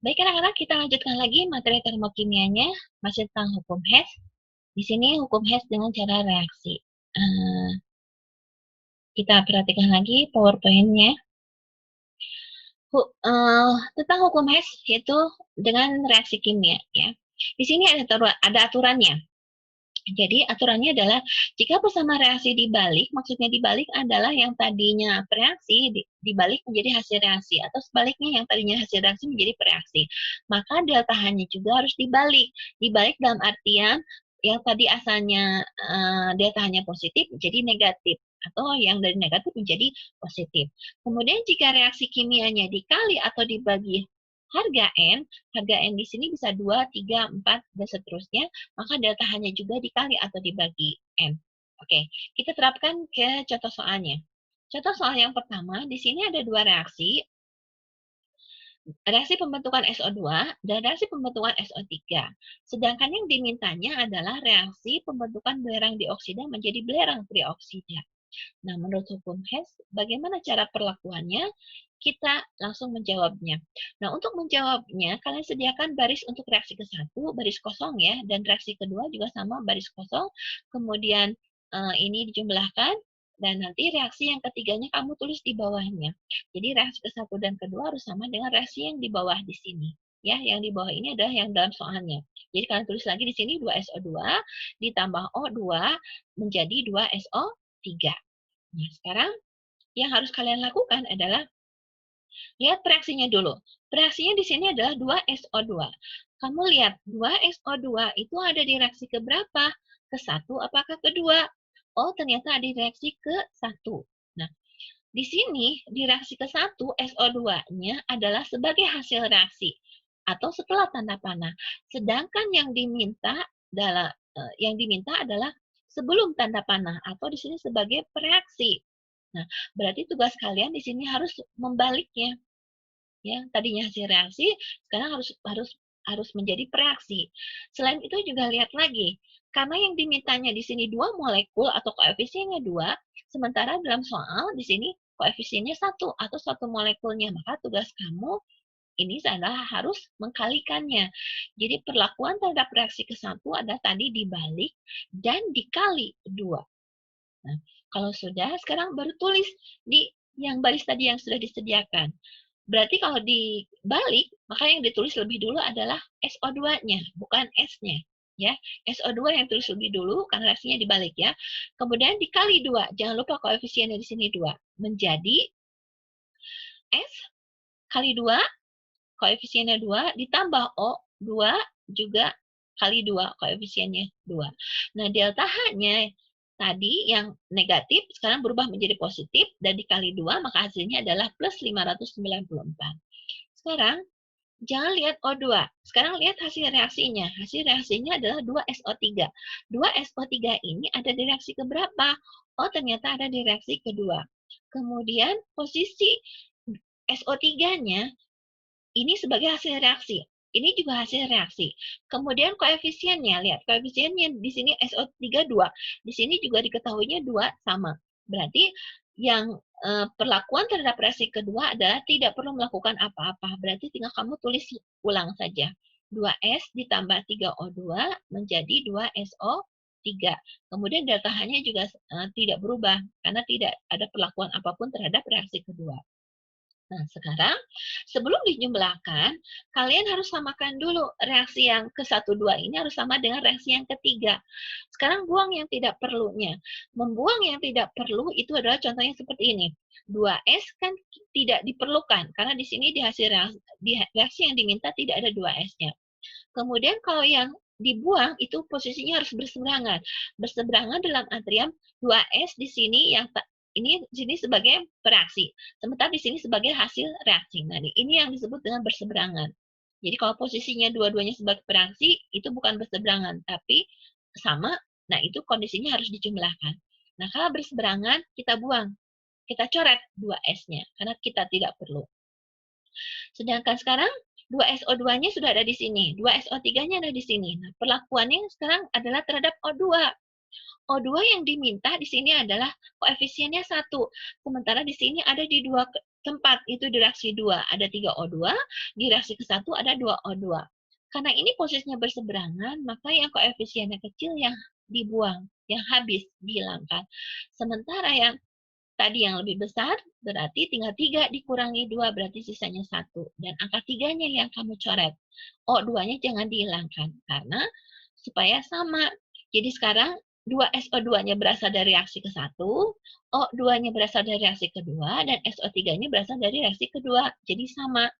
Baik anak-anak, kita lanjutkan lagi materi termokimianya, masih tentang hukum Hess. Di sini hukum Hess dengan cara reaksi. Kita perhatikan lagi PowerPoint-nya. Tentang hukum Hess yaitu dengan reaksi kimia, ya. Di sini ada aturannya. Jadi aturannya adalah jika bersama reaksi dibalik, maksudnya dibalik adalah yang tadinya bereaksi dibalik menjadi hasil reaksi, atau sebaliknya yang tadinya hasil reaksi menjadi bereaksi. Maka delta H-nya juga harus dibalik. Dibalik dalam artian yang tadi asalnya delta H-nya positif jadi negatif, atau yang dari negatif menjadi positif. Kemudian jika reaksi kimianya dikali atau dibagi harga N di sini bisa 2, 3, 4, dan seterusnya, maka delta H-nya juga dikali atau dibagi N. Oke, kita terapkan ke contoh soalnya. Contoh soal yang pertama, di sini ada dua reaksi pembentukan SO2 dan reaksi pembentukan SO3. Sedangkan yang dimintanya adalah reaksi pembentukan belerang dioksida menjadi belerang trioksida. Nah, menurut hukum Hess, bagaimana cara perlakuannya? Kita langsung menjawabnya. Nah, untuk menjawabnya, kalian sediakan baris untuk reaksi ke-1, baris kosong ya, dan reaksi kedua juga sama, baris kosong. Kemudian ini dijumlahkan, dan nanti reaksi yang ketiganya kamu tulis di bawahnya. Jadi reaksi ke-1 dan kedua harus sama dengan reaksi yang di bawah di sini. Ya, yang di bawah ini adalah yang dalam soalnya. Jadi kalian tulis lagi di sini 2SO2 ditambah O2 menjadi 2SO3. Nah, sekarang yang harus kalian lakukan adalah lihat reaksinya dulu. Reaksinya di sini adalah 2SO2. Kamu lihat 2SO2 itu ada di reaksi ke berapa? Ke-1 apakah kedua? Oh, ternyata ada di reaksi ke-1. Nah, di sini di reaksi ke-1 SO2-nya adalah sebagai hasil reaksi atau setelah tanda panah. Sedangkan yang diminta adalah sebelum tanda panah atau di sini sebagai pereaksi. Nah, berarti tugas kalian di sini harus membaliknya. Ya, tadinya hasil reaksi, sekarang harus menjadi pereaksi. Selain itu juga lihat lagi, karena yang dimintanya di sini 2 molekul atau koefisiennya 2, sementara dalam soal di sini koefisiennya 1 atau 1 molekulnya, maka tugas kamu ini adalah harus mengkalikannya. Jadi perlakuan terhadap reaksi ke-1 adalah tadi dibalik dan dikali 2. Nah, kalau sudah, sekarang baru tulis di yang baris tadi yang sudah disediakan. Berarti kalau dibalik, maka yang ditulis lebih dulu adalah SO2-nya, bukan S-nya. Ya, SO2 yang tulis lebih dulu karena reaksinya dibalik ya. Kemudian dikali 2, jangan lupa koefisiennya di sini 2, menjadi S kali 2, koefisiennya 2, ditambah O, 2 juga kali 2, koefisiennya 2. Nah, delta H-nya tadi yang negatif sekarang berubah menjadi positif dan dikali 2 maka hasilnya adalah plus 594. Sekarang jangan lihat O2. Sekarang lihat hasil reaksinya. Hasil reaksinya adalah 2SO3. 2SO3 ini ada di reaksi keberapa? Oh, ternyata ada di reaksi kedua. Kemudian posisi SO3-nya ini sebagai hasil reaksi. Ini juga hasil reaksi. Kemudian koefisiennya, lihat koefisiennya di sini SO3 2. Di sini juga diketahuinya 2 sama. Berarti yang perlakuan terhadap reaksi kedua adalah tidak perlu melakukan apa-apa. Berarti tinggal kamu tulis ulang saja. 2S ditambah 3O2 menjadi 2SO3. Kemudian delta H-nya juga tidak berubah karena tidak ada perlakuan apapun terhadap reaksi kedua. Nah, sekarang sebelum dijumlahkan, kalian harus samakan dulu reaksi yang ke-1, 2 ini harus sama dengan reaksi yang ketiga. Sekarang buang yang tidak perlunya. Membuang yang tidak perlu itu adalah contohnya seperti ini. 2S kan tidak diperlukan, karena di sini di hasil reaksi yang diminta tidak ada 2S-nya. Kemudian kalau yang dibuang itu posisinya harus berseberangan. Berseberangan dalam artian 2S di sini yang ini di sini sebagai bereaksi. Sementara di sini sebagai hasil reaksi. Nah, ini yang disebut dengan berseberangan. Jadi kalau posisinya dua-duanya sebagai bereaksi, itu bukan berseberangan, tapi sama. Nah, itu kondisinya harus dijumlahkan. Nah, kalau berseberangan, kita buang. Kita coret 2S-nya, karena kita tidak perlu. Sedangkan sekarang 2SO2-nya sudah ada di sini. 2SO3-nya ada di sini. Nah, perlakuannya sekarang adalah terhadap O2. O2 yang diminta di sini adalah koefisiennya 1. Sementara di sini ada di tempat itu di reaksi 2 ada 3O2, di reaksi ke-1 ada 2O2. Karena ini posisinya berseberangan, maka yang koefisiennya kecil yang dibuang, yang habis, dihilangkan. Sementara yang tadi yang lebih besar, berarti tinggal 3 dikurangi 2, berarti sisanya 1. Dan angka 3-nya yang kamu coret. O2-nya jangan dihilangkan, karena supaya sama. Jadi sekarang 2SO2-nya berasal dari reaksi ke-1, O2-nya berasal dari reaksi kedua, dan SO3-nya berasal dari reaksi kedua. Jadi sama.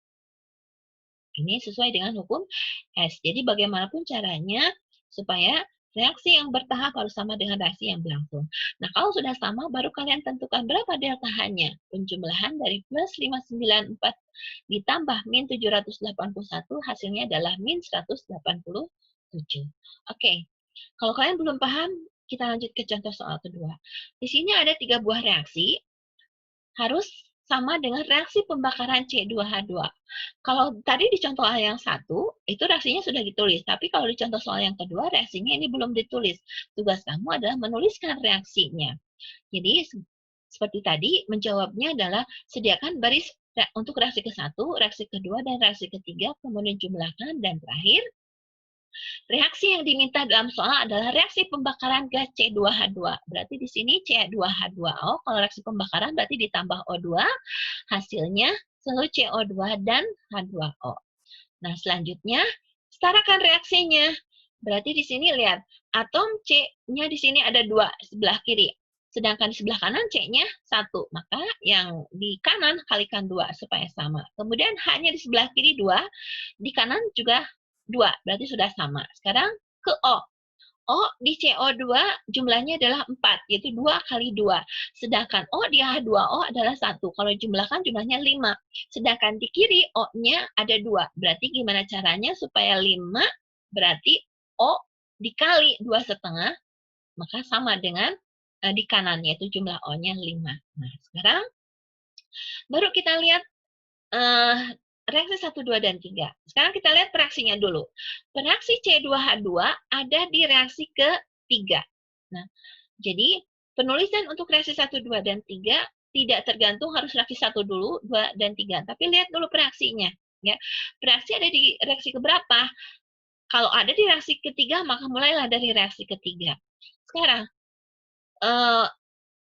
Ini sesuai dengan hukum S. Jadi bagaimanapun caranya supaya reaksi yang bertahap harus sama dengan reaksi yang berlangsung. Nah, kalau sudah sama, baru kalian tentukan berapa delta H-nya. Penjumlahan dari plus 594 ditambah min 781, hasilnya adalah min 187. Oke, kalau kalian belum paham, kita lanjut ke contoh soal kedua. Di sini ada 3 buah reaksi, harus sama dengan reaksi pembakaran C2H2. Kalau tadi di contoh yang satu, itu reaksinya sudah ditulis. Tapi kalau di contoh soal yang kedua, reaksinya ini belum ditulis. Tugas kamu adalah menuliskan reaksinya. Jadi, seperti tadi, menjawabnya adalah sediakan baris untuk reaksi ke-1, reaksi kedua, dan reaksi ketiga, kemudian jumlahkan, dan terakhir, reaksi yang diminta dalam soal adalah reaksi pembakaran gas C2H2. Berarti di sini C2H2O, kalau reaksi pembakaran berarti ditambah O2, hasilnya selalu CO2 dan H2O. Nah, selanjutnya, setarakan reaksinya. Berarti di sini lihat, atom C-nya di sini ada 2 sebelah kiri. Sedangkan di sebelah kanan C-nya 1. Maka yang di kanan kalikan 2 supaya sama. Kemudian H-nya di sebelah kiri 2. Di kanan juga 2, berarti sudah sama. Sekarang ke O. O di CO2 jumlahnya adalah 4, yaitu 2 kali 2. Sedangkan O di H2O adalah 1. Kalau jumlahkan jumlahnya 5. Sedangkan di kiri O-nya ada 2. Berarti gimana caranya supaya 5 berarti O dikali 2,5, maka sama dengan di kanan, yaitu jumlah O-nya 5. Nah, sekarang baru kita lihat reaksi 1, 2, dan 3. Sekarang kita lihat reaksinya dulu. Reaksi C2H2 ada di reaksi ke-3. Nah, jadi penulisan untuk reaksi 1, 2, dan 3 tidak tergantung harus reaksi 1 dulu, 2, dan 3. Tapi lihat dulu reaksinya. Ya. Reaksi ada di reaksi keberapa? Kalau ada di reaksi ketiga, maka mulailah dari reaksi ketiga. Sekarang,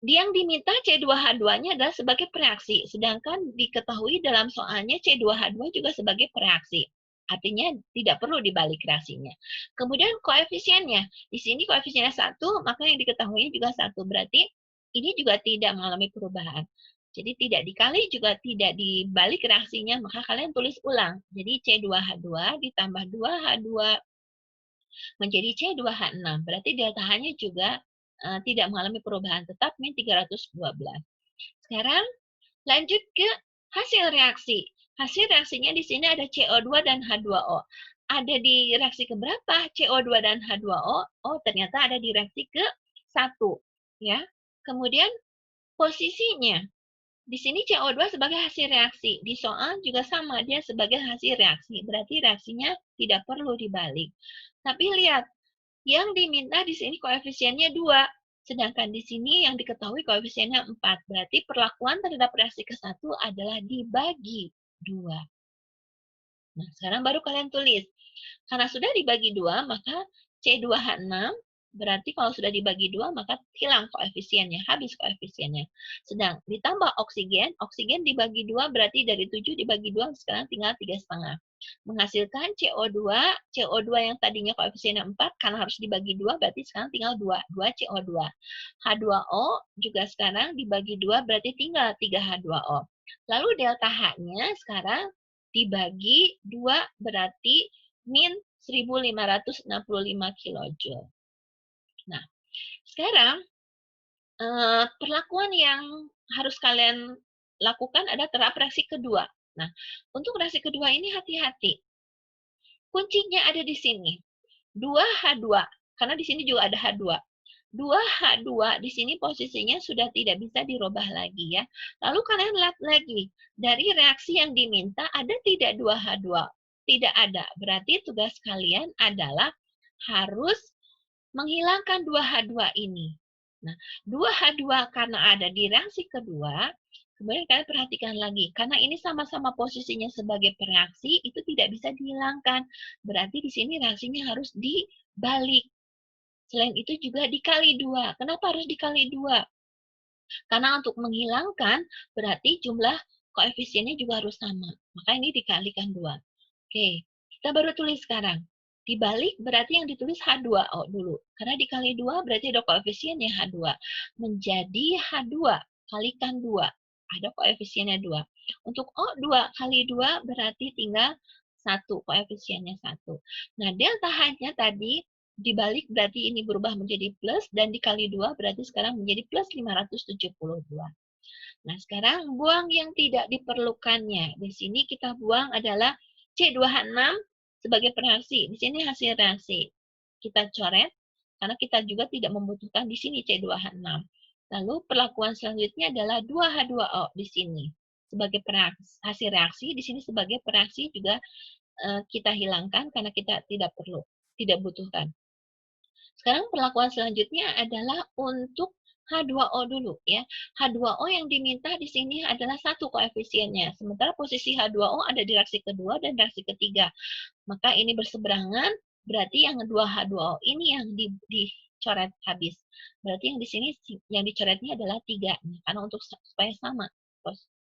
yang diminta C2H2-nya adalah sebagai pereaksi, sedangkan diketahui dalam soalnya C2H2 juga sebagai pereaksi. Artinya tidak perlu dibalik reaksinya. Kemudian koefisiennya. Di sini koefisiennya 1, maka yang diketahui juga 1. Berarti ini juga tidak mengalami perubahan. Jadi tidak dikali juga tidak dibalik reaksinya, maka kalian tulis ulang. Jadi C2H2 ditambah 2H2 menjadi C2H6. Berarti delta H-nya juga tidak mengalami perubahan, tetap min 312. Sekarang lanjut ke hasil reaksi. Hasil reaksinya di sini ada CO2 dan H2O. Ada di reaksi keberapa CO2 dan H2O? Oh, ternyata ada di reaksi ke-1. Ya. Kemudian posisinya. Di sini CO2 sebagai hasil reaksi. Di soal juga sama, dia sebagai hasil reaksi. Berarti reaksinya tidak perlu dibalik. Tapi lihat, yang diminta di sini koefisiennya 2. Sedangkan di sini yang diketahui koefisiennya 4. Berarti perlakuan terhadap reaksi ke-1 adalah dibagi 2. Nah, sekarang baru kalian tulis. Karena sudah dibagi 2, maka C2H6, berarti kalau sudah dibagi 2, maka hilang koefisiennya, habis koefisiennya. Sedang ditambah oksigen, oksigen dibagi 2, berarti dari 7 dibagi 2, sekarang tinggal 3,5. Menghasilkan CO2, CO2 yang tadinya koefisiennya 4, karena harus dibagi 2, berarti sekarang tinggal 2, 2 CO2. H2O juga sekarang dibagi 2, berarti tinggal 3 H2O. Lalu delta H-nya sekarang dibagi 2, berarti min 1565 kJ. Nah, sekarang perlakuan yang harus kalian lakukan ada terhadap reaksi kedua. Nah, untuk reaksi kedua ini hati-hati. Kuncinya ada di sini. 2H2, karena di sini juga ada H2. 2H2 di sini posisinya sudah tidak bisa dirubah lagi ya. Lalu kalian lihat lagi, dari reaksi yang diminta ada tidak 2H2? Tidak ada. Berarti tugas kalian adalah harus menghilangkan 2H2 ini. Nah, 2H2 karena ada di reaksi kedua, Kemudian kalian perhatikan lagi, karena ini sama-sama posisinya sebagai reaksi, itu tidak bisa dihilangkan. Berarti di sini reaksinya harus dibalik. Selain itu juga dikali 2. Kenapa harus dikali 2? Karena untuk menghilangkan, berarti jumlah koefisiennya juga harus sama. Maka ini dikalikan 2. Oke, kita baru tulis sekarang. Dibalik berarti yang ditulis H2O dulu. Karena dikali 2 berarti ada koefisiennya H2. Menjadi H2 kalikan 2. Ada koefisiennya 2. Untuk O2 kali 2 berarti tinggal 1. Koefisiennya 1. Nah, delta H-nya tadi dibalik berarti ini berubah menjadi plus, dan dikali 2 berarti sekarang menjadi plus 572. Nah, sekarang buang yang tidak diperlukannya. Di sini kita buang adalah C2H6 sebagai reaksi. Di sini hasil reaksi. Kita coret, karena kita juga tidak membutuhkan di sini C2H6. Lalu perlakuan selanjutnya adalah 2H2O di sini. Sebagai hasil reaksi, di sini sebagai reaksi juga kita hilangkan karena kita tidak perlu, tidak butuhkan. Sekarang perlakuan selanjutnya adalah untuk H2O dulu ya. H2O yang diminta di sini adalah 1 koefisiennya. Sementara posisi H2O ada di reaksi kedua dan reaksi ketiga. Maka ini berseberangan, berarti yang 2H2O ini yang dicoret habis. Berarti yang di sini yang dicoretnya adalah 3. Karena untuk supaya sama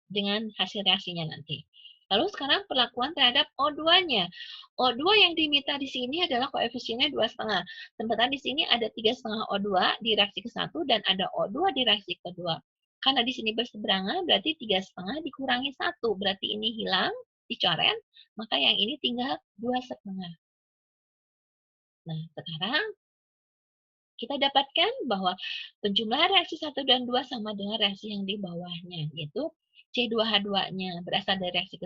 dengan hasil reaksinya nanti. Lalu sekarang perlakuan terhadap O2-nya. O2 yang diminta di sini adalah koefisiennya 2,5. Sementara di sini ada 3,5 O2 di reaksi ke-1 dan ada O2 di reaksi kedua. Karena di sini berseberangan, berarti 3,5 dikurangi 1. Berarti ini hilang, dicoret, maka yang ini tinggal 2,5. Nah, sekarang kita dapatkan bahwa penjumlahan reaksi 1 dan 2 sama dengan reaksi yang di bawahnya, yaitu C2H2-nya berasal dari reaksi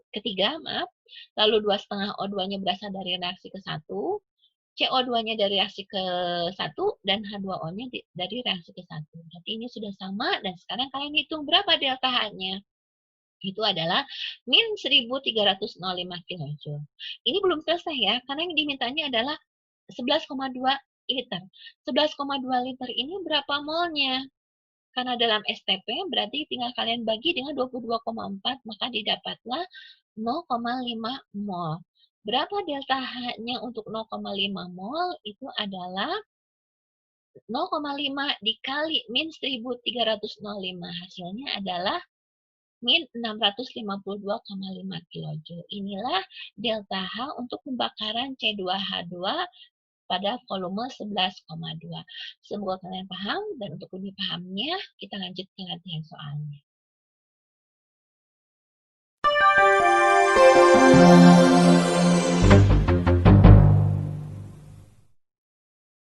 ketiga, lalu 2,5 O2-nya berasal dari reaksi ke-1, CO2-nya dari reaksi ke-1, dan H2O-nya dari reaksi ke-1. Jadi ini sudah sama, dan sekarang kalian hitung berapa delta H-nya. Itu adalah min 1305 kJ. Ini belum selesai ya, karena yang dimintanya adalah 11,2 liter. 11,2 liter ini berapa molnya? Karena dalam STP berarti tinggal kalian bagi dengan 22,4, maka didapatlah 0,5 mol. Berapa delta H-nya untuk 0,5 mol? Itu adalah 0,5 dikali min 1305. Hasilnya adalah min 652,5 kJ. Inilah delta H untuk pembakaran C2H2 pada volume 11,2. Semoga kalian paham, dan untuk lebih pahamnya, kita lanjut ke latihan soalnya.